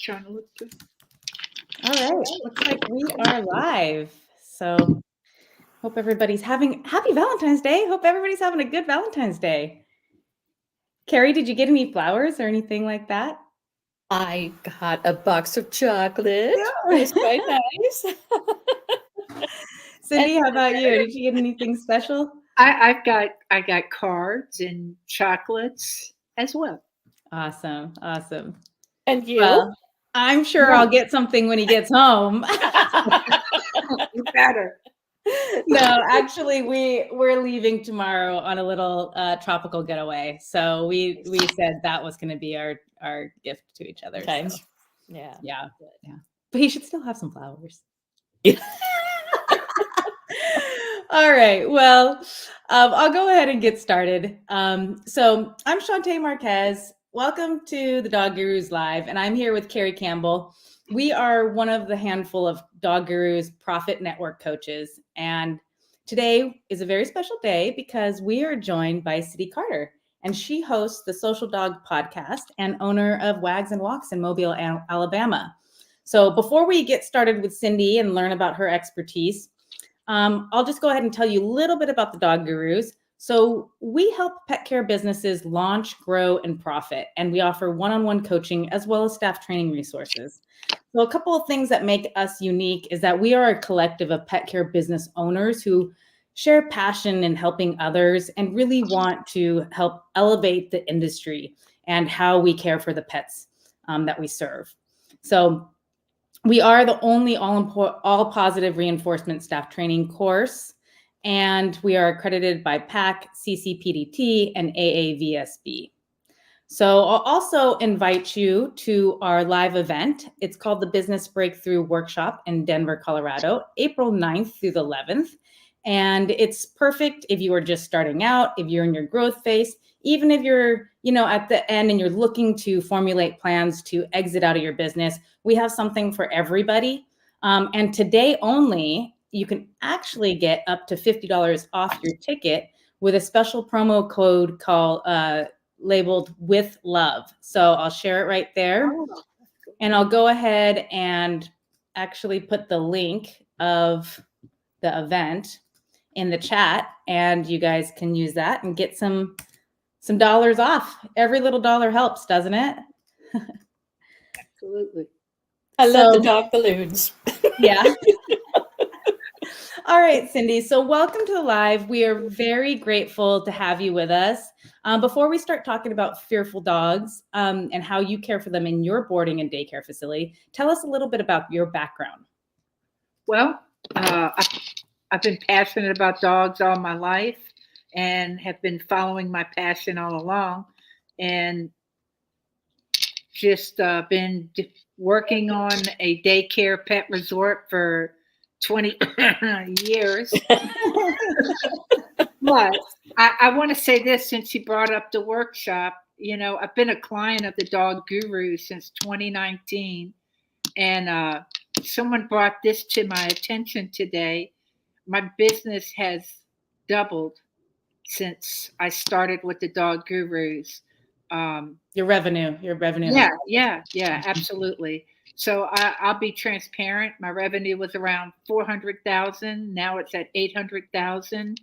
trying to look good. All right, looks like we are live. So hope everybody's having happy Valentine's Day. Hope everybody's having a good Valentine's Day. Carrie, did you get any flowers or anything like that? I got a box of chocolate. Yeah. It was quite nice. Cindi, how about you? Did you get anything special? I got cards and chocolates as well. Awesome. And you? Well, I'm sure I'll get something when he gets home. You better. No, actually, we're leaving tomorrow on a little tropical getaway. So we said that was going to be our gift to each other. Okay. So, Yeah. yeah. But he should still have some flowers. All right. Well, I'll go ahead and get started. So I'm Shantae Marquez. Welcome to the Dog Gurus Live, and I'm here with Carrie Campbell. We are one of the handful of Dog Gurus Profit Network coaches, and today is a very special day because we are joined by Cindi Carter, and she hosts the Social Dog Podcast and owner of Wags and Walks in Mobile, Alabama. So before we get started with Cindi and learn about her expertise, I'll just go ahead and tell you a little bit about the Dog Gurus. So we help pet care businesses launch, grow, and profit, and we offer one-on-one coaching as well as staff training resources. So a couple of things that make us unique is that we are a collective of pet care business owners who share passion in helping others and really want to help elevate the industry and how we care for the pets that we serve. So we are the only all positive reinforcement staff training course, and we are accredited by PAC, CCPDT, and AAVSB. So I'll also invite you to our live event. It's called the Business Breakthrough Workshop in Denver, Colorado, April 9th through the 11th. And it's perfect if you are just starting out, if you're in your growth phase, even if you're, at the end and you're looking to formulate plans to exit out of your business. We have something for everybody. And today only, you can actually get up to $50 off your ticket with a special promo code called labeled with love. So I'll share it right there. And I'll go ahead and actually put the link of the event in the chat, and you guys can use that and get some dollars off. Every little dollar helps, doesn't it? Absolutely. I love the dog balloons. Yeah. All right, Cindi. So welcome to the live. We are very grateful to have you with us. Before we start talking about fearful dogs and how you care for them in your boarding and daycare facility, tell us a little bit about your background. Well, I've been passionate about dogs all my life and have been following my passion all along, and just been working on a daycare pet resort for 20 years. But I want to say this, since you brought up the workshop, I've been a client of the Dog Guru since 2019, and someone brought this to my attention today. My business has doubled since I started with the Dog Gurus. Your revenue. Yeah, absolutely. So I'll be transparent. My revenue was around 400,000. Now it's at 800,000.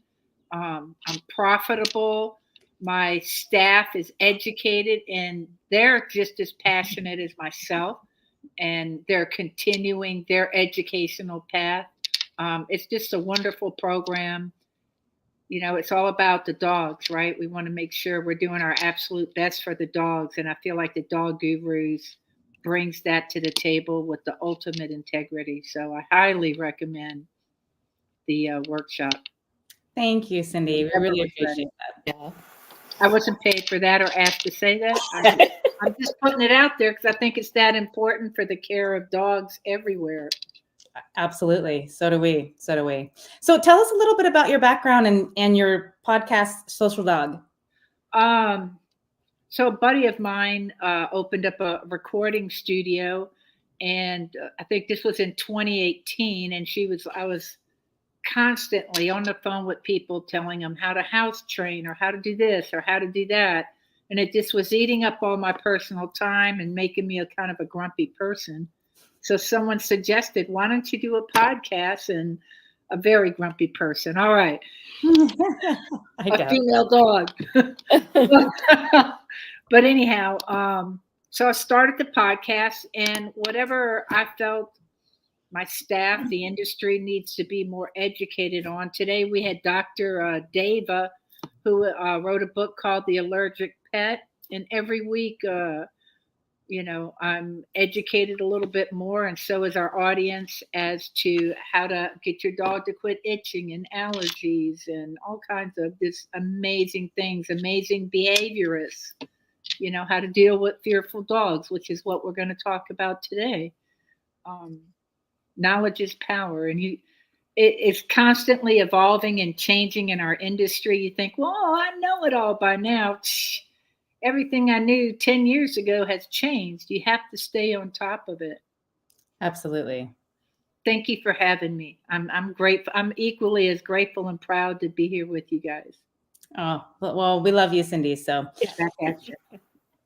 I'm profitable. My staff is educated, and they're just as passionate as myself, and they're continuing their educational path. It's just a wonderful program. It's all about the dogs, right? We want to make sure we're doing our absolute best for the dogs. And I feel like the Dog Gurus brings that to the table with the ultimate integrity. So I highly recommend the workshop. Thank you, Cindi. We really appreciate that. Yeah. I wasn't paid for that or asked to say that. I'm just putting it out there because I think it's that important for the care of dogs everywhere. Absolutely. So do we. So tell us a little bit about your background and your podcast, Social Dog. So a buddy of mine opened up a recording studio, and I think this was in 2018. And I was constantly on the phone with people telling them how to house train or how to do this or how to do that. and it just was eating up all my personal time and making me a kind of a grumpy person. So someone suggested, why don't you do a podcast? And a very grumpy person. All right, I a doubt. female dog. But anyhow, so I started the podcast, and whatever I felt my staff, the industry needs to be more educated on. Today we had Dr. Deva, who wrote a book called The Allergic Pet, and every week, I'm educated a little bit more, and so is our audience as to how to get your dog to quit itching and allergies and all kinds of this amazing things, amazing behaviorists. How to deal with fearful dogs, which is what we're going to talk about today. Um, Knowledge is power, and it's constantly evolving and changing in our industry. You think, well, I know it all by now. Everything I knew 10 years ago has changed. You have to stay on top of it. Absolutely. Thank you for having me. I'm grateful. I'm equally as grateful and proud to be here with you guys. Oh, well, we love you, Cindy. So Get back at you.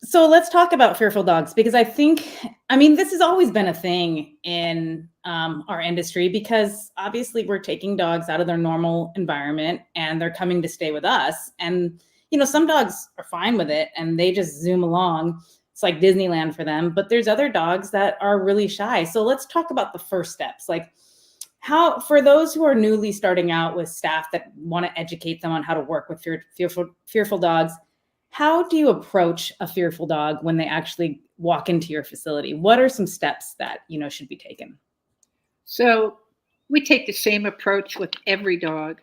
So let's talk about fearful dogs, because this has always been a thing in our industry, because obviously we're taking dogs out of their normal environment and they're coming to stay with us. And, some dogs are fine with it and they just zoom along. It's like Disneyland for them, but there's other dogs that are really shy. So let's talk about the first steps. Like, how, for those who are newly starting out with staff that want to educate them on how to work with fearful dogs, how do you approach a fearful dog when they actually walk into your facility? What are some steps that, should be taken? So we take the same approach with every dog,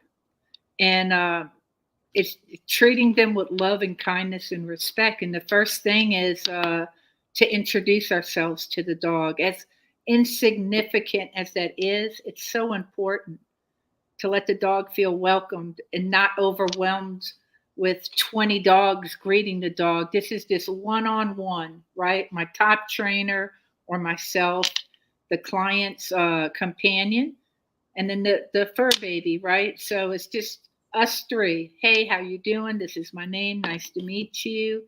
and it's treating them with love and kindness and respect. And the first thing is to introduce ourselves to the dog. As insignificant as that is, it's so important to let the dog feel welcomed and not overwhelmed with 20 dogs greeting the dog. This is just one-on-one, right? My top trainer or myself, the client's companion, and then the fur baby, right? So it's just us three. Hey, how you doing? This is my name. Nice to meet you.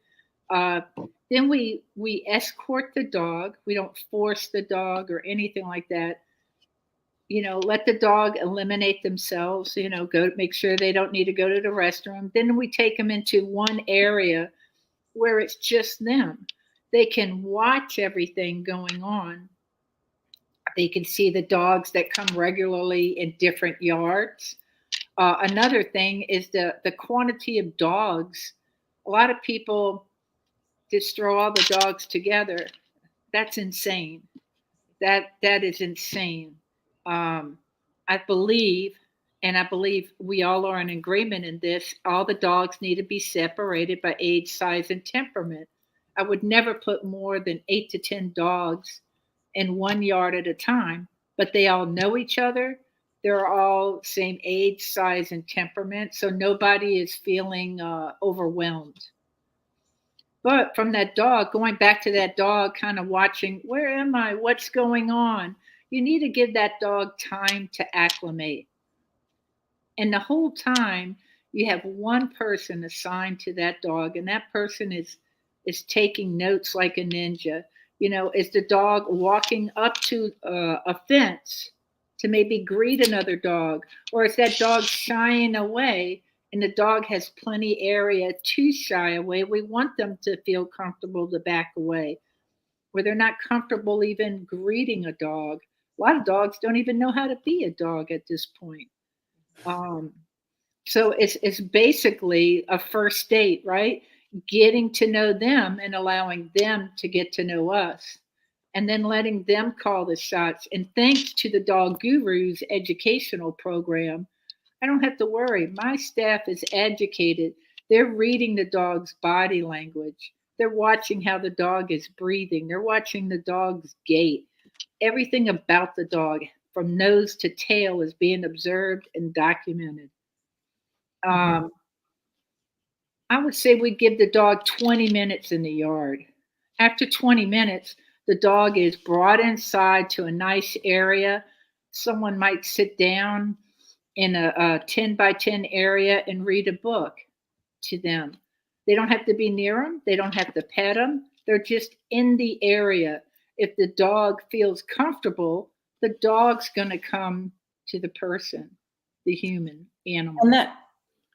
Uh, then we escort the dog. We don't force the dog or anything like that. Let the dog eliminate themselves, go make sure they don't need to go to the restroom. Then we take them into one area where it's just them. They can watch everything going on. They can see the dogs that come regularly in different yards. Another thing is the quantity of dogs. A lot of people just throw all the dogs together. That's insane. That is insane. Um, I believe, and I believe we all are in agreement in this, all the dogs need to be separated by age, size, and temperament. I would never put more than 8 to 10 dogs in one yard at a time, but they all know each other. They're all same age, size, and temperament, so nobody is feeling overwhelmed. But from that dog, going back to that dog, kind of watching, where am I? What's going on? You need to give that dog time to acclimate. And the whole time, you have one person assigned to that dog, and that person is taking notes like a ninja. Is the dog walking up to a fence to maybe greet another dog, or is that dog shying away? And the dog has plenty area to shy away. We want them to feel comfortable to back away, where they're not comfortable even greeting a dog. A lot of dogs don't even know how to be a dog at this point. Um, so it's basically a first date, right? Getting to know them and allowing them to get to know us, and then letting them call the shots. And thanks to the Dog Guru's educational program, I don't have to worry. My staff is educated. They're reading the dog's body language. They're watching how the dog is breathing. They're watching the dog's gait. Everything about the dog, from nose to tail, is being observed and documented. Um, I would say we give the dog 20 minutes in the yard. After 20 minutes, the dog is brought inside to a nice area. Someone might sit down in a 10 by 10 area and read a book to them. They don't have to be near them. They don't have to pet them. They're just in the area. If the dog feels comfortable, the dog's going to come to the person, the human animal.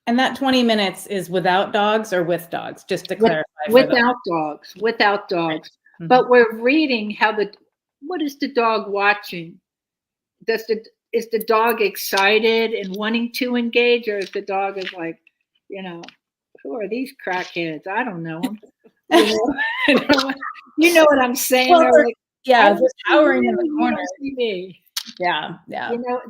And that 20 minutes is without dogs or with dogs, just to clarify. Without dogs. Right. Mm-hmm. But we're reading what is the dog watching? Is the dog excited and wanting to engage, or is the dog is like, who are these crackheads? I don't know them. You know what I'm saying? Well, they're like, they're cowering in the corner. See me. Yeah.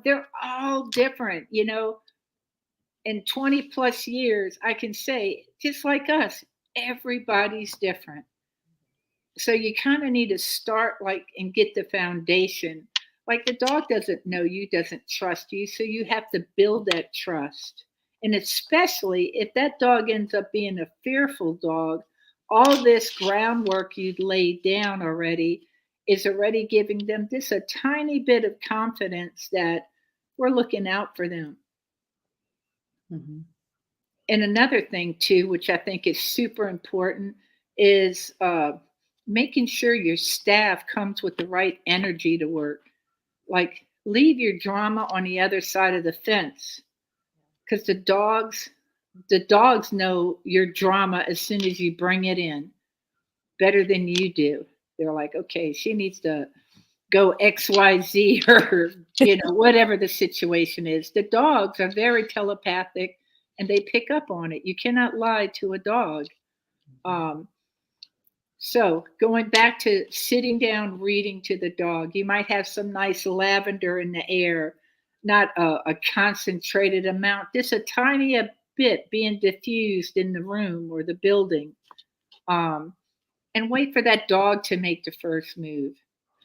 They're all different. In 20 plus years, I can say, just like us, everybody's different. So you kind of need to start and get the foundation. Like the dog doesn't know you, doesn't trust you. So you have to build that trust. And especially if that dog ends up being a fearful dog, all this groundwork you'd laid down already is already giving them just a tiny bit of confidence that we're looking out for them. Mm-hmm. And another thing too, which I think is super important, is making sure your staff comes with the right energy to work. Like leave your drama on the other side of the fence, because the dogs know your drama as soon as you bring it in better than you do. They're like, okay, she needs to go XYZ or whatever the situation is. The dogs are very telepathic and they pick up on it. You cannot lie to a dog. So going back to sitting down, reading to the dog, you might have some nice lavender in the air, not a concentrated amount, just a tiny bit being diffused in the room or the building. And wait for that dog to make the first move.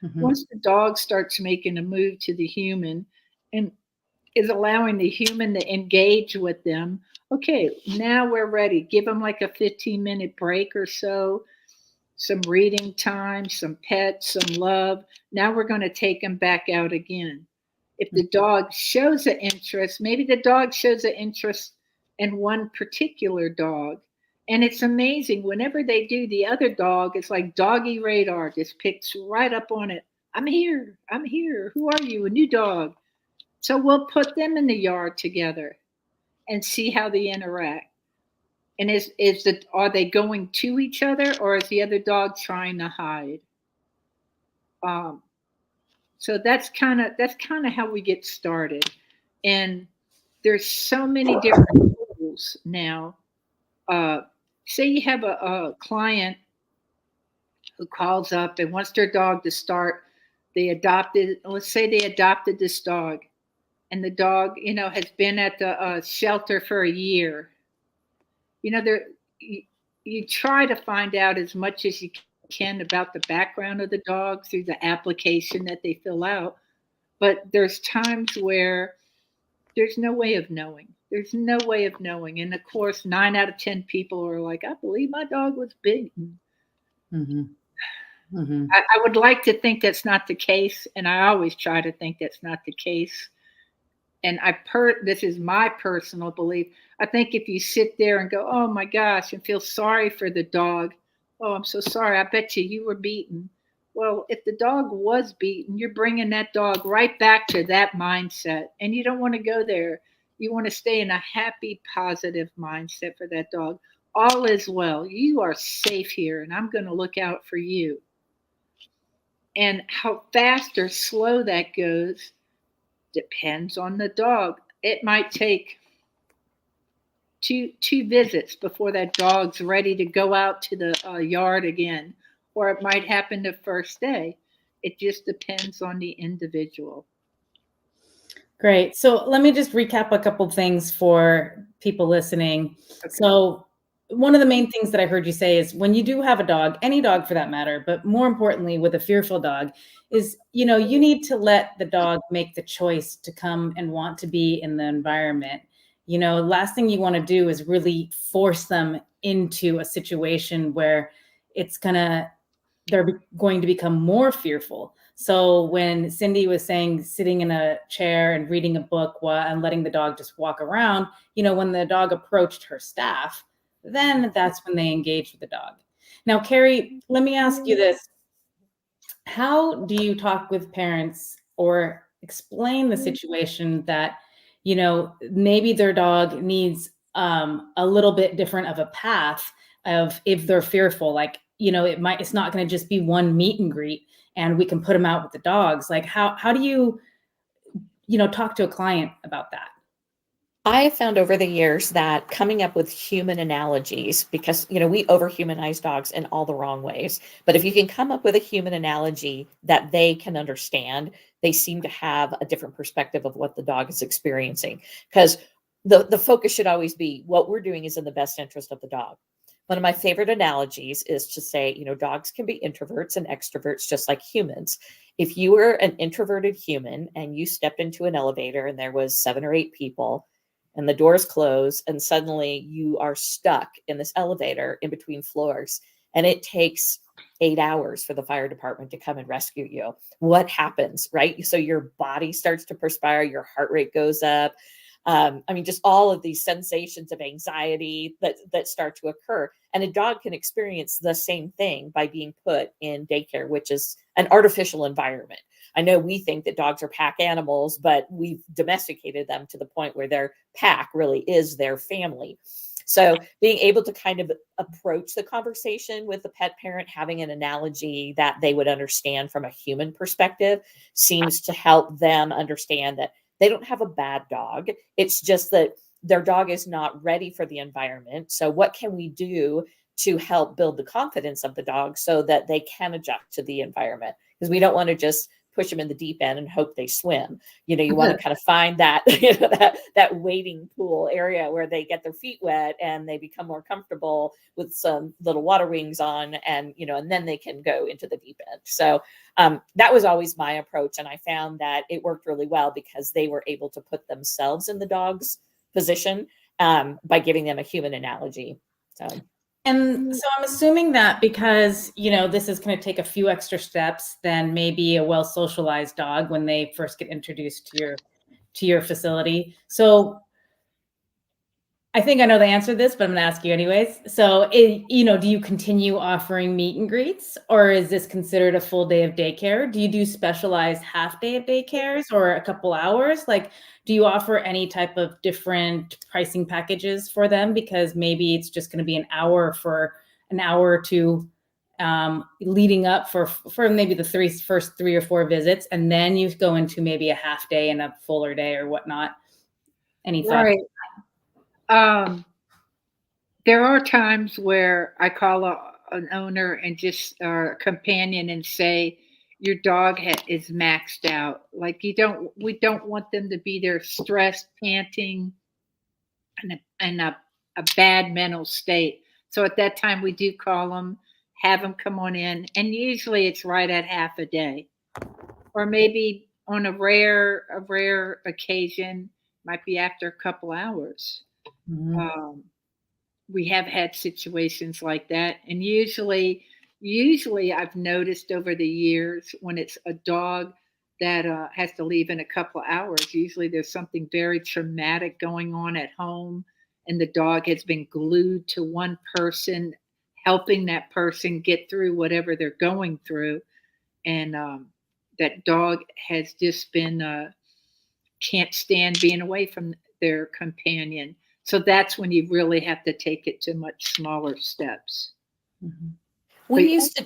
Mm-hmm. Once the dog starts making a move to the human and is allowing the human to engage with them, okay, now we're ready. Give them like a 15-minute break or so, some reading time, some pets, some love. Now we're going to take them back out again. If the dog shows an interest, maybe the dog shows an interest in one particular dog. And it's amazing. Whenever they do, the other dog, it's like doggy radar, just picks right up on it. I'm here. I'm here. Who are you? A new dog. So we'll put them in the yard together and see how they interact. And are they going to each other, or is the other dog trying to hide? So that's kind of how we get started. And there's so many different tools now. Say you have a client who calls up and wants their dog to start. Let's say they adopted this dog, and the dog, has been at the shelter for a year. You try to find out as much as you can about the background of the dog through the application that they fill out. But there's times where there's no way of knowing. There's no way of knowing. And of course, 9 out of 10 people are like, I believe my dog was bitten. Mm-hmm. Mm-hmm. I would like to think that's not the case. And I always try to think that's not the case. And this is my personal belief. I think if you sit there and go, oh my gosh, and feel sorry for the dog. Oh, I'm so sorry. I bet you were beaten. Well, if the dog was beaten, you're bringing that dog right back to that mindset. And you don't want to go there. You want to stay in a happy, positive mindset for that dog. All is well. You are safe here, and I'm going to look out for you. And how fast or slow that goes depends on the dog. It might take two visits before that dog's ready to go out to the yard again. Or it might happen the first day. It just depends on the individual. Great. So let me just recap a couple things for people listening. Okay. So one of the main things that I heard you say is when you do have a dog, any dog for that matter, but more importantly with a fearful dog, is, you need to let the dog make the choice to come and want to be in the environment. Last thing you want to do is really force them into a situation where they're going to become more fearful. So when Cindi was saying sitting in a chair and reading a book and letting the dog just walk around, when the dog approached her staff, then that's when they engage with the dog. Now, Carrie, let me ask you this. How do you talk with parents or explain the situation that, maybe their dog needs a little bit different of a path of if they're fearful, like, it's not going to just be one meet and greet and we can put them out with the dogs. Like, how do you, talk to a client about that? I have found over the years that coming up with human analogies, because, we overhumanize dogs in all the wrong ways. But if you can come up with a human analogy that they can understand, they seem to have a different perspective of what the dog is experiencing. Because the focus should always be what we're doing is in the best interest of the dog. One of my favorite analogies is to say, dogs can be introverts and extroverts just like humans. If you were an introverted human and you stepped into an elevator and there was 7 or 8 people, and the doors close and suddenly you are stuck in this elevator in between floors and it takes 8 hours for the fire department to come and rescue you. What happens, right? So your body starts to perspire, your heart rate goes up. Just all of these sensations of anxiety that start to occur. And a dog can experience the same thing by being put in daycare, which is an artificial environment. I know we think that dogs are pack animals, but we've domesticated them to the point where their pack really is their family. So being able to kind of approach the conversation with the pet parent, having an analogy that they would understand from a human perspective seems to help them understand that they don't have a bad dog. It's just that their dog is not ready for the environment. So what can we do to help build the confidence of the dog so that they can adjust to the environment? Because we don't want to just push them in the deep end and hope they swim. You want to kind of find that, that wading pool area where they get their feet wet and they become more comfortable with some little water wings on and then they can go into the deep end. So that was always my approach. And I found that it worked really well because they were able to put themselves in the dog's position by giving them a human analogy. And so I'm assuming that because, this is going to take a few extra steps than maybe a well-socialized dog when they first get introduced to your facility. So I think I know the answer to this, but I'm going to ask you anyways. So, do you continue offering meet and greets, or is this considered a full day of daycare? Do you do specialized half day of daycares or a couple hours? Like, do you offer any type of different pricing packages for them? Because maybe it's just going to be an hour or two leading up for maybe the first 3 or 4 visits, and then you go into maybe a half day and a fuller day or whatnot. Any thoughts? Right. There are times where I call an owner and just a companion and say, your dog is maxed out. Like we don't want them to be there stressed, panting, and a bad mental state. So at that time, we do call them, have them come on in, and usually it's right at half a day, or maybe on a rare occasion, might be after a couple hours. Mm-hmm. We have had situations like that, and usually I've noticed over the years when it's a dog that has to leave in a couple of hours, usually there's something very traumatic going on at home, and the dog has been glued to one person, helping that person get through whatever they're going through, and that dog has just been can't stand being away from their companion. So that's when you really have to take it to much smaller steps. Mm-hmm. We used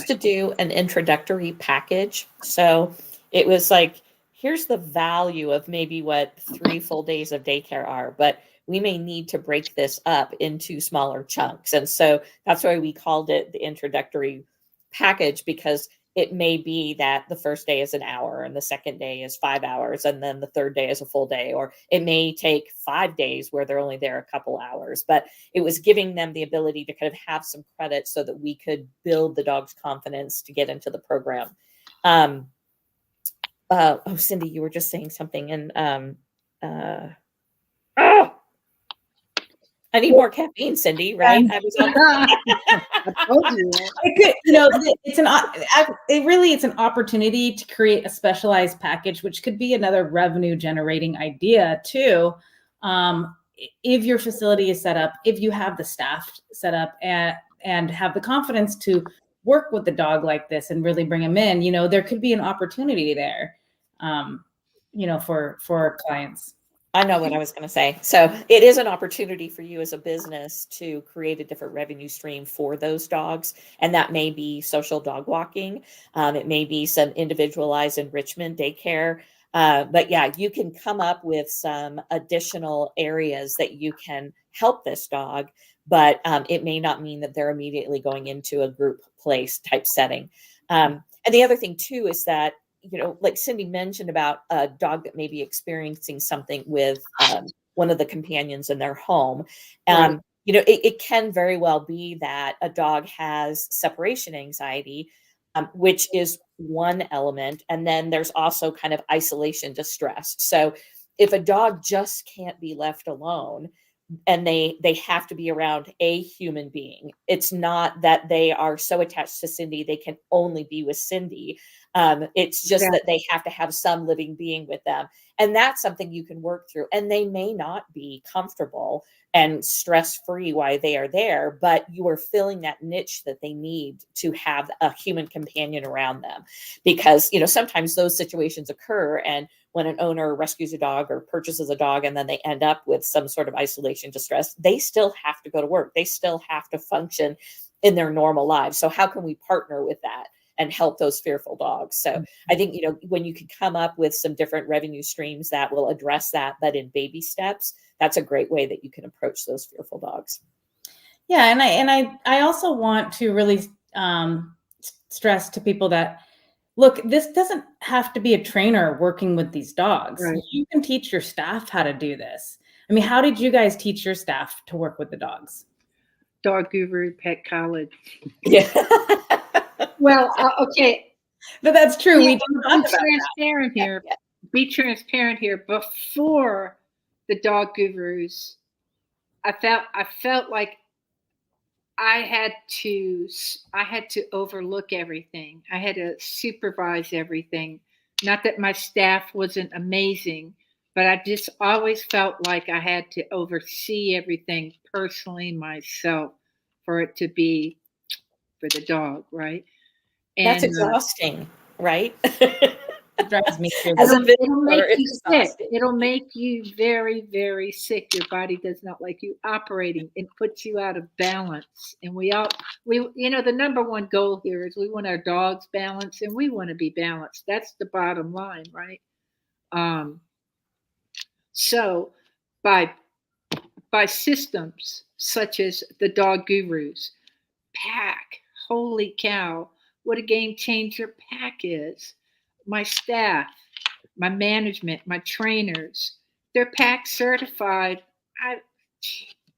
to do an introductory package. So it was like, here's the value of maybe what 3 full days of daycare are, but we may need to break this up into smaller chunks. And so that's why we called it the introductory package, because it may be that the first day is an hour and the second day is 5 hours and then the third day is a full day, or it may take 5 days where they're only there a couple hours. But it was giving them the ability to kind of have some credit so that we could build the dog's confidence to get into the program. Cindi, you were just saying something, and I need more caffeine, Cindi, right? I was on I told you. It's an opportunity to create a specialized package, which could be another revenue generating idea too. if your facility is set up, if you have the staff set up and have the confidence to work with the dog like this and really bring them in, you know, there could be an opportunity there, you know, for clients. I know what I was going to say. So it is an opportunity for you as a business to create a different revenue stream for those dogs. And that may be social dog walking. It may be some individualized enrichment daycare. But yeah, you can come up with some additional areas that you can help this dog, but it may not mean that they're immediately going into a group place type setting. And the other thing too is that, you know, like Cindi mentioned about a dog that may be experiencing something with one of the companions in their home. Right. You know, it can very well be that a dog has separation anxiety, which is one element. And then there's also kind of isolation distress. So if a dog just can't be left alone, and they have to be around a human being. It's not that they are so attached to Cindi, they can only be with Cindi. It's just that they have to have some living being with them. And that's something you can work through. And they may not be comfortable and stress-free while they are there, but you are filling that niche that they need to have a human companion around them. Because, you know, sometimes those situations occur, and when an owner rescues a dog or purchases a dog and then they end up with some sort of isolation distress, they still have to go to work. They still have to function in their normal lives. So how can we partner with that and help those fearful dogs? So I think, you know, when you can come up with some different revenue streams that will address that, but in baby steps, that's a great way that you can approach those fearful dogs. Yeah. And I also want to really stress to people that, look, this doesn't have to be a trainer working with these dogs. Right. You can teach your staff how to do this. I mean, how did you guys teach your staff to work with the dogs? Dog Guru Pet College. Yeah. Well, okay. But that's true. Yeah, We didn't talk be about that. transparent here. Yeah. Be transparent here. Before the Dog Gurus, I felt like I had to overlook everything. I had to supervise everything. Not that my staff wasn't amazing, but I just always felt like I had to oversee everything personally myself for it to be for the dog, right? That's And exhausting, right? It drives me crazy. As a it'll make visitor, you it's sick. exhausting. It'll make you very, very sick. Your body does not like you operating. It puts you out of balance. And we you know, the number one goal here is we want our dogs balanced and we want to be balanced. That's the bottom line, right? So by systems such as the Dog Gurus, Pack, holy cow, what a game changer Pack is. My staff, my management, my trainers, they're Pack certified. I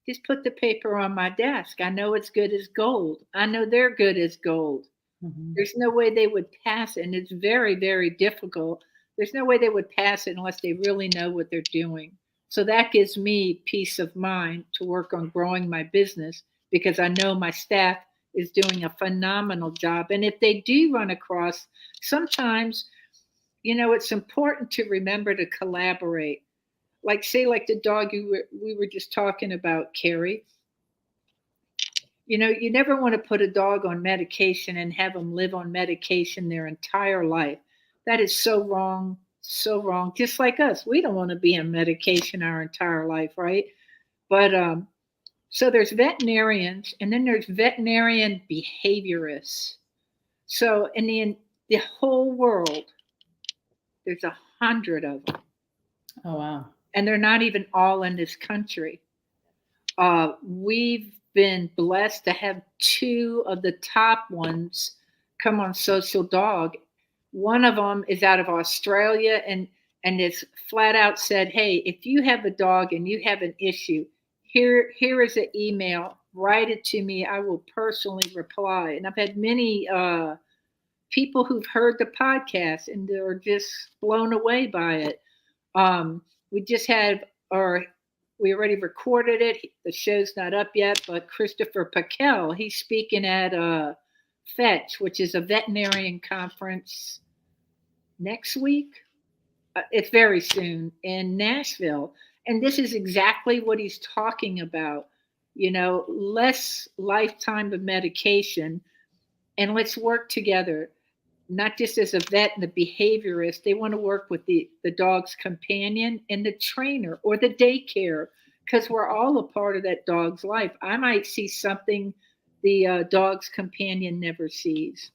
just put the paper on my desk. I know it's good as gold. I know they're good as gold. Mhm. There's no way they would pass it, and it's very, very difficult. There's no way they would pass it unless they really know what they're doing. So that gives me peace of mind to work on growing my business because I know my staff is doing a phenomenal job. And if they do run across, sometimes, you know, it's important to remember to collaborate. Like, say, like the dog we were just talking about, Carrie. You know, you never want to put a dog on medication and have them live on medication their entire life. That is so wrong, so wrong. Just like us, we don't want to be on medication our entire life, right? But so there's veterinarians, and then there's veterinarian behaviorists. So in the whole world, there's 100 of them, Oh, wow. and they're not even all in this country. We've been blessed to have two of the top ones come on Social Dog. One of them is out of Australia, and it's flat out said, "Hey, if you have a dog and you have an issue, here is an email. Write it to me. I will personally reply." And I've had many people who've heard the podcast and they're just blown away by it. We just had our we already recorded it. The show's not up yet, but Christopher Paquel, he's speaking at Fetch, which is a veterinarian conference next week. It's very soon in Nashville. And this is exactly what he's talking about. Less lifetime of medication, and let's work together, not just as a vet and the behaviorist. They want to work with the dog's companion and the trainer or the daycare, because we're all a part of that dog's life. I might see something the dog's companion never sees,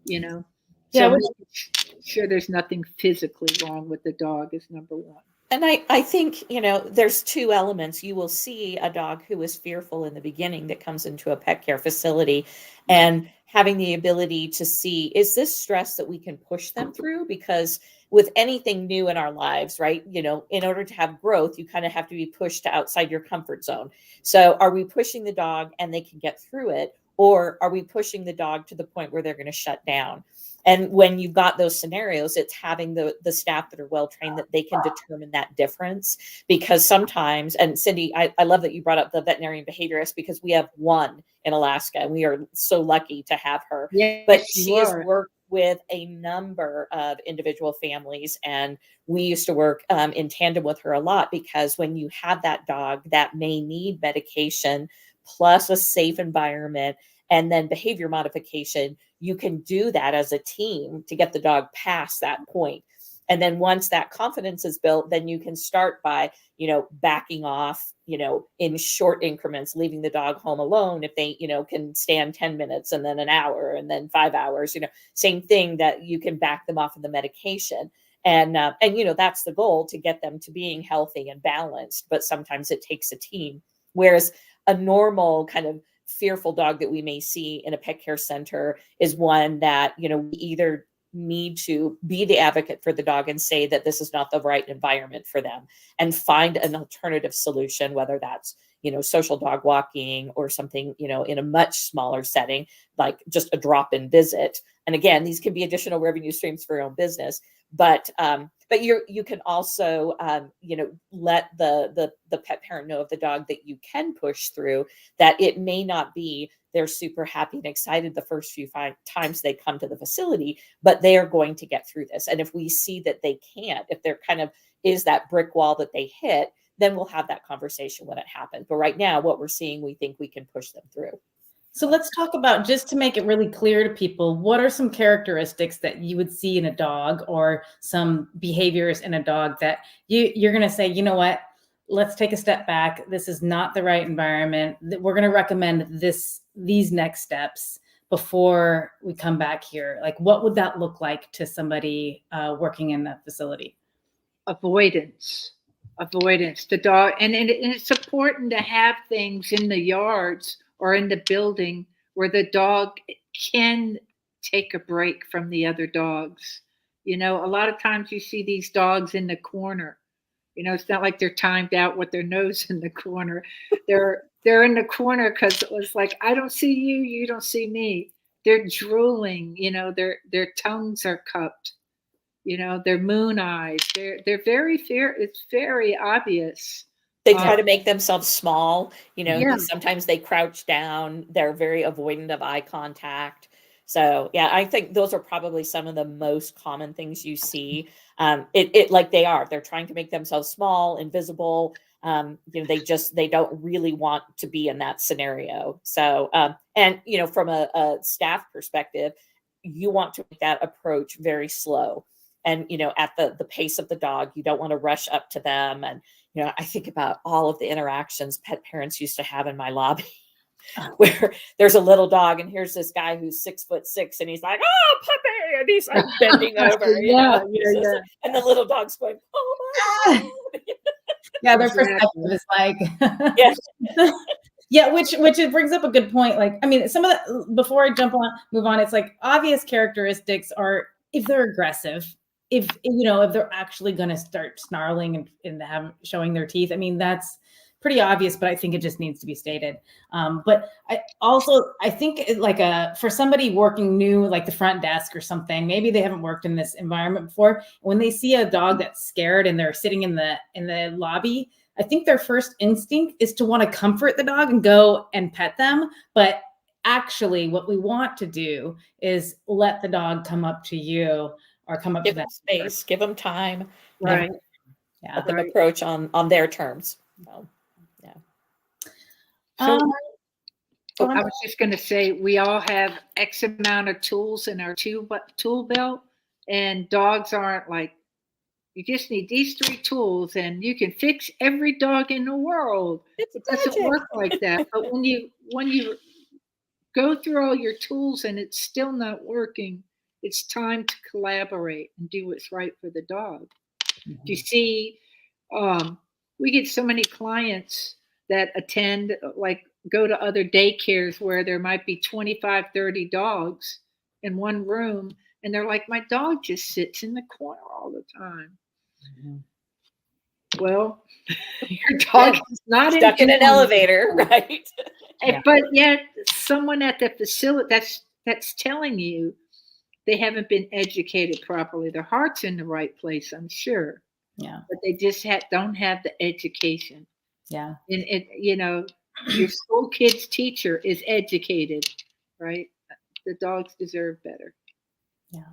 you know. Yeah, So making sure there's nothing physically wrong with the dog is number one. And I think, there's two elements. You will see a dog who is fearful in the beginning that comes into a pet care facility, and having the ability to see, is this stress that we can push them through? Because with anything new in our lives, right, in order to have growth, you kind of have to be pushed to outside your comfort zone. So are we pushing the dog and they can get through it? Or are we pushing the dog to the point where they're going to shut down? And when you've got those scenarios, it's having the staff that are well trained, that they can determine that difference. Because sometimes, and Cindi, I love that you brought up the veterinarian behaviorist, because we have one in Alaska and we are so lucky to have her. Yes, but she has worked with a number of individual families, and we used to work in tandem with her a lot, because when you have that dog that may need medication plus a safe environment and then behavior modification, you can do that as a team to get the dog past that point. And then once that confidence is built, then you can start by, backing off, in short increments, leaving the dog home alone if they, can stand 10 minutes and then an hour and then 5 hours, same thing, that you can back them off of the medication. And that's the goal, to get them to being healthy and balanced. But sometimes it takes a team. Whereas a normal kind of fearful dog that we may see in a pet care center is one that, we either need to be the advocate for the dog and say that this is not the right environment for them, and find an alternative solution, whether that's, social dog walking or something, in a much smaller setting, like just a drop-in visit. And again, these can be additional revenue streams for your own business, but you can also, let the pet parent know of the dog that you can push through, that it may not be they're super happy and excited the first few times they come to the facility, but they are going to get through this. And if we see that they can't, if there kind of is that brick wall that they hit, then we'll have that conversation when it happens. But right now, what we're seeing, we think we can push them through. So let's talk about, just to make it really clear to people, what are some characteristics that you would see in a dog, or some behaviors in a dog that you're going to say, you know what, let's take a step back. This is not the right environment. We're going to recommend these next steps before we come back here. Like, what would that look like to somebody working in that facility? Avoidance. The dog, and it's important to have things in the yards or in the building where the dog can take a break from the other dogs. A lot of times you see these dogs in the corner. It's not like they're timed out with their nose in the corner. They're in the corner because it was like, I don't see you, you don't see me. They're drooling. Their tongues are cupped. Their moon eyes. They're very fair. It's very obvious. They try to make themselves small. Yeah. Sometimes they crouch down. They're very avoidant of eye contact. So yeah, I think those are probably some of the most common things you see. They're trying to make themselves small, invisible. They don't really want to be in that scenario. So, from a staff perspective, you want to make that approach very slow. And, at the pace of the dog, you don't want to rush up to them. And, I think about all of the interactions pet parents used to have in my lobby, where there's a little dog and here's this guy who's 6'6", and he's like, oh, puppy, and he's like bending over. And the little dog's going, oh my God. Yeah, their perspective is like, yeah, which it brings up a good point. Like, I mean, some of the, before I move on, it's like, obvious characteristics are, if they're aggressive, if they're actually going to start snarling and showing their teeth. I mean, that's pretty obvious, but I think it just needs to be stated. But I think for somebody working new, like the front desk or something, maybe they haven't worked in this environment before. When they see a dog that's scared and they're sitting in the lobby, I think their first instinct is to want to comfort the dog and go and pet them. But actually, what we want to do is let the dog come up to you, or come up give to them space, give them time. Right. Yeah. let them Right. approach on their terms. So, yeah. So Go I on. was just going to say, we all have X amount of tools in our tool belt, and dogs aren't like, you just need these 3 tools and you can fix every dog in the world. It's It doesn't magic. work like that. But when you go through all your tools and it's still not working, it's time to collaborate and do what's right for the dog. You see, um, we get so many clients that attend, like go to other daycares where there might be 25, 30 dogs in one room. And they're like, my dog just sits in the corner all the time. Mhm. Well, your Yeah, dog is not stuck in an enjoying elevator, it. right? Yeah. But yet someone at the facility that's telling you they haven't been educated properly. Their heart's in the right place, I'm sure, Yeah. but they just don't have the education. Yeah. And your school kid's teacher is educated, right? The dogs deserve better. Yeah.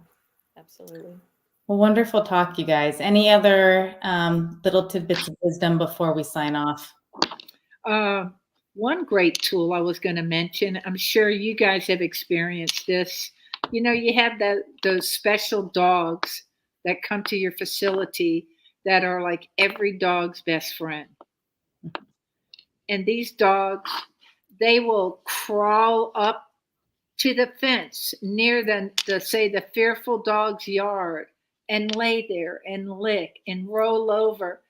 Absolutely. Well, wonderful talk, you guys. Any other little tidbits of wisdom before we sign off? Uh, One great tool I was going to mention, I'm sure you guys have experienced this. You have those special dogs that come to your facility that are like every dog's best friend. And these dogs, they will crawl up to the fence near the say the fearful dog's yard and lay there and lick and roll over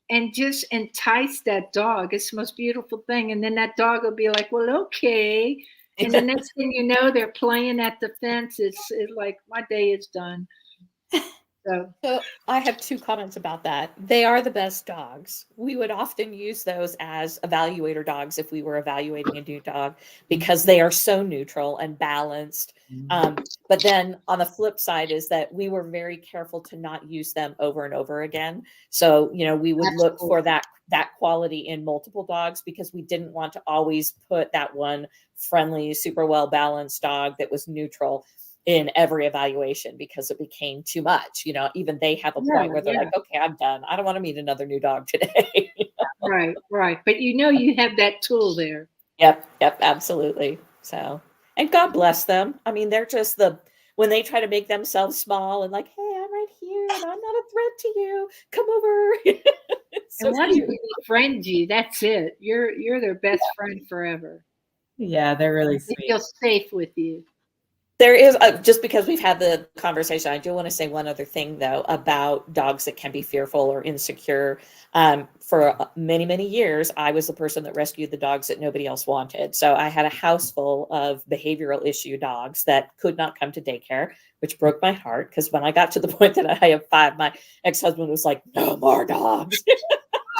and just entice that dog. It's the most beautiful thing. And then that dog will be like, well, okay. And the next thing you know, they're playing at the fence. It's like, my day is done. So I have 2 comments about that. They are the best dogs. We would often use those as evaluator dogs if we were evaluating a new dog because they are so neutral and balanced. But then on the flip side is that we were very careful to not use them over and over again. So, we would look for that quality in multiple dogs because we didn't want to always put that one friendly, super well balanced dog that was neutral in every evaluation because it became too much. Even they have a point where they're like, okay, I'm done. I don't want to meet another new dog today. Right. But you have that tool there. Yep, absolutely. So, and God bless them. I mean, they're just when they try to make themselves small and like, hey, I'm right here and I'm not a threat to you. Come over. And once they befriend you, that's it. You're their best friend forever. Yeah, they're really They sweet. feel safe with you. There is, just because we've had the conversation, I do want to say one other thing, though, about dogs that can be fearful or insecure. For many, many years, I was the person that rescued the dogs that nobody else wanted. So I had a house full of behavioral issue dogs that could not come to daycare, which broke my heart because when I got to the point that I have 5, my ex-husband was like, no more dogs.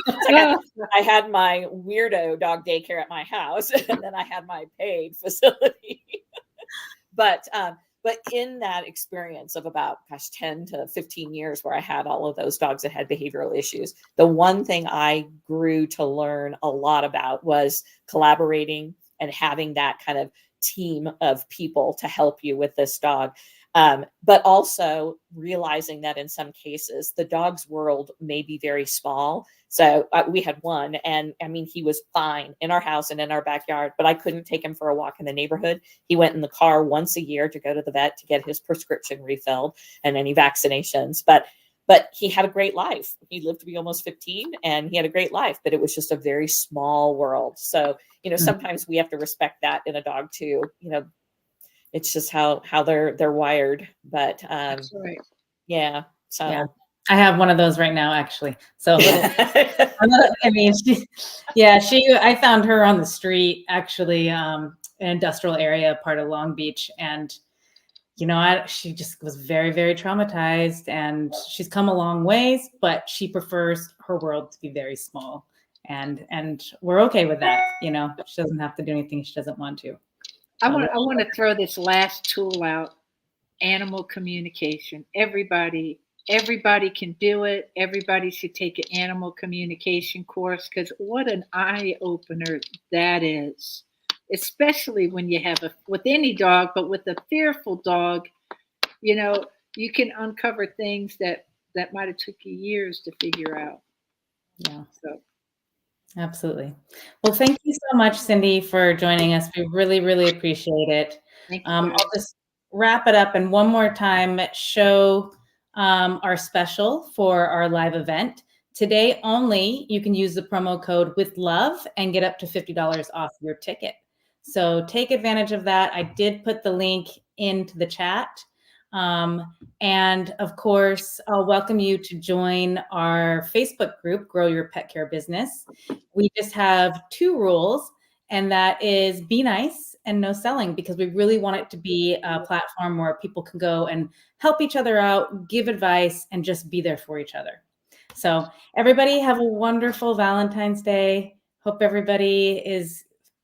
I had my weirdo dog daycare at my house, and then I had my paid facility. But in that experience of about 10 to 15 years where I had all of those dogs that had behavioral issues, the one thing I grew to learn a lot about was collaborating and having that kind of team of people to help you with this dog. But also realizing that in some cases, the dog's world may be very small. So we had one, and I mean, he was fine in our house and in our backyard, but I couldn't take him for a walk in the neighborhood. He went in the car once a year to go to the vet to get his prescription refilled and any vaccinations. But he had a great life. He lived to be almost 15 and he had a great life, but it was just a very small world. So, sometimes we have to respect that in a dog too. It's just how they're wired. But That's right. yeah. So Yeah. I have one of those right now, actually. So I mean, I found her on the street, actually, an industrial area, part of Long Beach, and she just was very, very traumatized, and she's come a long ways, but she prefers her world to be very small, and we're okay with that. She doesn't have to do anything she doesn't want to. I want to throw this last tool out: animal communication. Everybody can do it. Everybody should take an animal communication course because what an eye opener that is. Especially when you have with any dog, but with a fearful dog, you can uncover things that might have took you years to figure out. Yeah. So Absolutely. Well, thank you so much, Cindi, for joining us. We really, really appreciate it. thank you I'll guys. just wrap it up and one more time show our special for our live event. Today only, you can use the promo code with love and get up to $50 off your ticket. So take advantage of that. I did put the link into the chat. And of course, I'll welcome you to join our Facebook group, Grow Your Pet Care Business. We just have 2 rules, and that is be nice and no selling, because we really want it to be a platform where people can go and help each other out, give advice, and just be there for each other. So everybody have a wonderful Valentine's Day. Hope everybody is,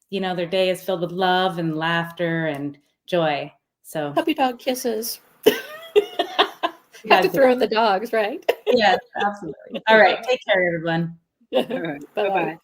their day is filled with love and laughter and joy. So Puppy dog kisses. you Have to guys do. throw in the dogs, right? Yes, absolutely. All right. Take care, everyone. All right. Bye-bye. Bye-bye.